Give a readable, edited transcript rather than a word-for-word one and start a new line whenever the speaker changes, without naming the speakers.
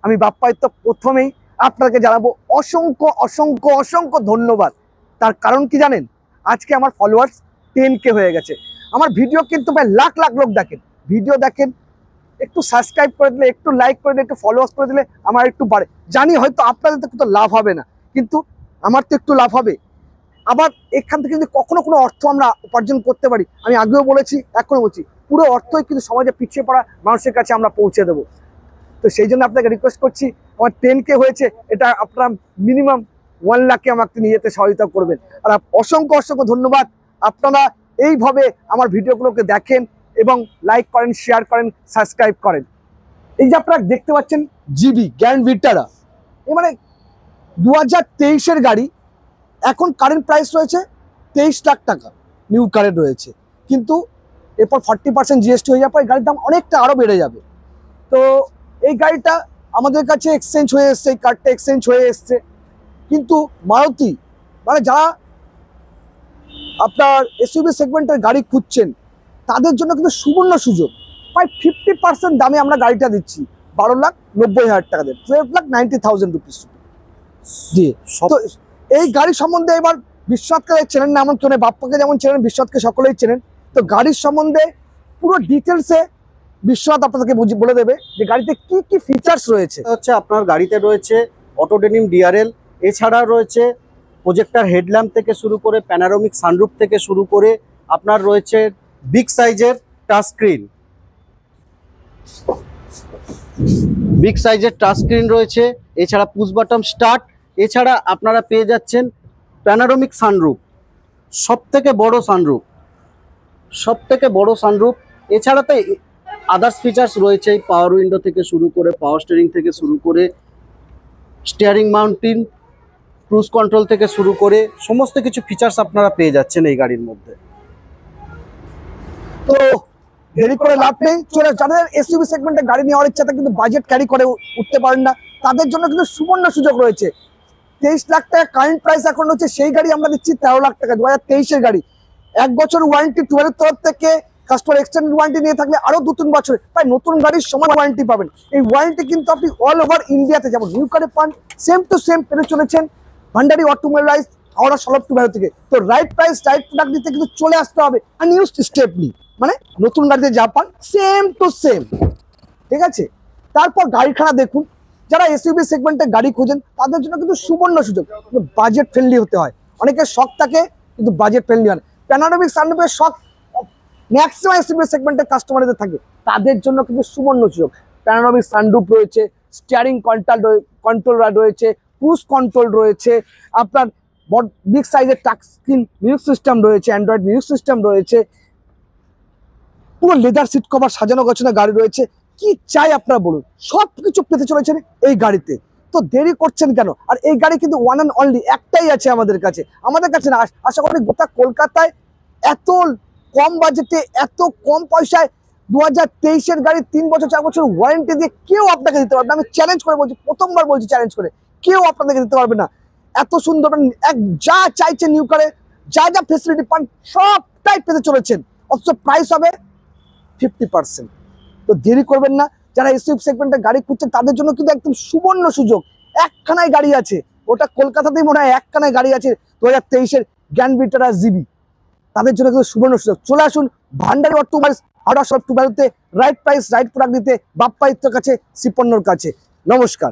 আমি বাপ্পায়িত্য প্রথমেই আপনাকে জানাবো অসংখ্য অসংখ্য অসংখ্য ধন্যবাদ। তার কারণ কি জানেন? আজকে আমার ফলোয়ার্স 10K হয়ে গেছে। আমার ভিডিও কিন্তু প্রায় লাখ লাখ লোক দেখেন, ভিডিও দেখেন, একটু সাবস্ক্রাইব করে দিলে, একটু লাইক করে দিলে, একটু ফলোয়ার্স করে দিলে আমার একটু বাড়ে। জানি হয়তো আপনাদের তো লাভ হবে না, কিন্তু আমার তো একটু লাভ হবে। আবার এখান থেকে যদি কখনো কোনো অর্থ আমরা উপার্জন করতে পারি, আমি আগেও বলেছি, এখনো বলছি, পুরো অর্থই কিন্তু সমাজে পিছিয়ে পড়া মানুষের কাছে আমরা পৌঁছে দেবো। তো সেই জন্য আপনাকে রিকোয়েস্ট করছি, আমার 10K হয়েছে, এটা আপনার মিনিমাম 1 লাখে আমাকে নিয়ে যেতে সহায়তা করবেন। আর অসংখ্য অসংখ্য ধন্যবাদ। আপনারা এইভাবে আমার ভিডিওগুলোকে দেখেন এবং লাইক করেন, শেয়ার করেন, সাবস্ক্রাইব করেন। এই যে আপনারা দেখতে পাচ্ছেন জিবি গ্র্যান্ড ভিটারা, এ মানে 2023-এর গাড়ি, এখন কারেন্ট প্রাইস রয়েছে 23 লাখ টাকা, নিউ কারেন্ট রয়েছে। কিন্তু এরপর 40% জিএসটি হয়ে যাওয়ার পর গাড়ির দাম অনেকটা আরও বেড়ে যাবে। তো এই গাড়িটা আমাদের কাছে এক্সচেঞ্জ হয়ে এসছে, এই কারটা এক্সচেঞ্জ হয়ে এসছে। কিন্তু মারুতি মানে যারা আপনার এসইউভি সেগমেন্টের গাড়ি খুঁজছেন, তাদের জন্য কিন্তু সুবর্ণ সুযোগ। প্রায় 50% দামে আমরা গাড়িটা দিচ্ছি, 12,90,000 টাকা দিয়ে, 12,90,000 রুপিস। জি, তো এই গাড়ি সম্বন্ধে এবার বিশ্বনাথকে চেনেন না এমন কেউ নেই, বাপ্পাকে যেমন চেনেন বিশ্বনাথকে সকলেই চেনেন। তো গাড়ির সম্বন্ধে পুরো ডিটেলসে বিশ্বনাথ আপনাদেরকে বলে দেবে যে গাড়িতে কি কি ফিচার্স রয়েছে।
হচ্ছে আপনার গাড়িতে রয়েছে অটো ডেনিম ডিআরএল, এছাড়া রয়েছে প্রজেক্টর হেডল্যাম্প থেকে শুরু করে প্যানারোমিক সানরুফ থেকে শুরু করে আপনার রয়েছে বিগ সাইজের টাচ স্ক্রিন রয়েছে, এছাড়া পুশ বাটন স্টার্ট, এছাড়া আপনারা পেয়ে যাচ্ছেন প্যানারোমিক সানরুফ, সবথেকে বড় সানরুফ। এছাড়া তো আদার্স ফিচার্স রয়েছে, পাওয়ার উইন্ডো থেকে শুরু করে, পাওয়ার স্টিয়ারিং থেকে শুরু করে, স্টিয়ারিং মাউন্টিং, ক্রুজ কন্ট্রোল থেকে শুরু করে সমস্ত কিছু ফিচার্স আপনারা পেয়ে যাচ্ছেন এই গাড়ির মধ্যে।
তো দেরি করে লাভ নেই, যাদের এসইউভি সেগমেন্টে গাড়ি নেওয়ার ইচ্ছা থাকে কিন্তু বাজেট ক্যারি করে উঠতে পারেন না, তাদের জন্য কিন্তু সুবর্ণ সুযোগ রয়েছে। 23 লাখ টাকা কারেন্ট প্রাইস এখন হচ্ছে, সেই গাড়ি আমরা দিচ্ছি 13 লাখ টাকা, 2023-এর গাড়ি। 1 বছর ওয়ারেন্টি 12-এর তরফ থেকে, কাস্টমার এক্সটেন্ডেড ওয়ারেন্টি নিয়ে থাকলে আরো 2-3 বছর, প্রায় নতুন গাড়ির সমান ওয়ারেন্টি পাবেন। এই ওয়ারেন্টি কিন্তু আপনি অল ওভার ইন্ডিয়াতে যেমন নিউ কারে পান, সেম টু সেম পেতে চলেছেন Bhandari automobiles Howrah solve to value থেকে। তো রাইট প্রাইস রাইট প্রোডাক্ট দিতে কিন্তু চলে আসতে হবে আনইউজড স্টেপনি, মানে নতুন গাড়িতে যা পান সেম টু সেম, ঠিক আছে? তারপর গাড়িখানা দেখুন, যারা এসইউভি সেগমেন্টে গাড়ি খোঁজেন তাদের জন্য কিন্তু সুবর্ণ সুযোগ, কিন্তু বাজেট ফ্রেন্ডলি হতে হয়। অনেকের শখ থাকে কিন্তু বাজেট ফ্রেন্ডলি হয় না। প্যানোরামিক সানরুফের শখ ম্যাক্সিমাম এসইউভি সেগমেন্টের কাস্টমারদের থাকে, তাদের জন্য কিন্তু সুবর্ণ সুযোগ। প্যানোরামিক সানরুফ রয়েছে, স্টিয়ারিং কন্ট্রোল রয়েছে, ক্রুজ কন্ট্রোল রয়েছে, আপনার বিগ সাইজের টাচ স্ক্রিন মিউজিক সিস্টেম রয়েছে, অ্যান্ড্রয়েড মিউজিক সিস্টেম রয়েছে, পুরো লেদার সিট কভার সাজানো গোছানো গাড়ি রয়েছে। কি চাই আপনারা বলুন, সব কিছু পেতে চলেছেন এই গাড়িতে। তো দেরি করছেন কেন? আর এই গাড়ি কিন্তু ওয়ান অ্যান্ড অনলি একটাই আছে আমাদের কাছে না, আশা করি গোটা কলকাতায় এত কম বাজেটে, এত কম পয়সায় 2023-এর গাড়ি 3 বছর 4 বছর ওয়ারেন্টি দিয়ে কেউ আপনাকে দিতে পারবে না। আমি চ্যালেঞ্জ করে বলছি, প্রথমবার বলছি চ্যালেঞ্জ করে, কেউ আপনাদেরকে দিতে পারবে না। এত সুন্দর যা চাইছেন নিউ কারে, যা যা ফেসিলিটি পান সবটাই পেতে চলেছেন, অথচ প্রাইস হবে 50%। তো দেরি করবেন না। যারা এসইউভি সেগমেন্টে গাড়ি খুঁজছেন তাদের জন্য কিন্তু একদম সুবর্ণ সুযোগ। একখানায় গাড়ি আছে, ওটা কলকাতাতেই মনে হয় একখানায় গাড়ি আছে 2023-এর গ্র্যান্ড ভিটারা জিবি, তাদের জন্য কিন্তু সুবর্ণ সুযোগ। চলে আসুন ভান্ডারি অটোমোবাইলস হাওড়া সলভ টু ভ্যালুতে, রাইট প্রাইস রাইট প্রোডাক্ট দিতে বাপ্পায়িত্তর কাছে, শিপন্নর কাছে। নমস্কার।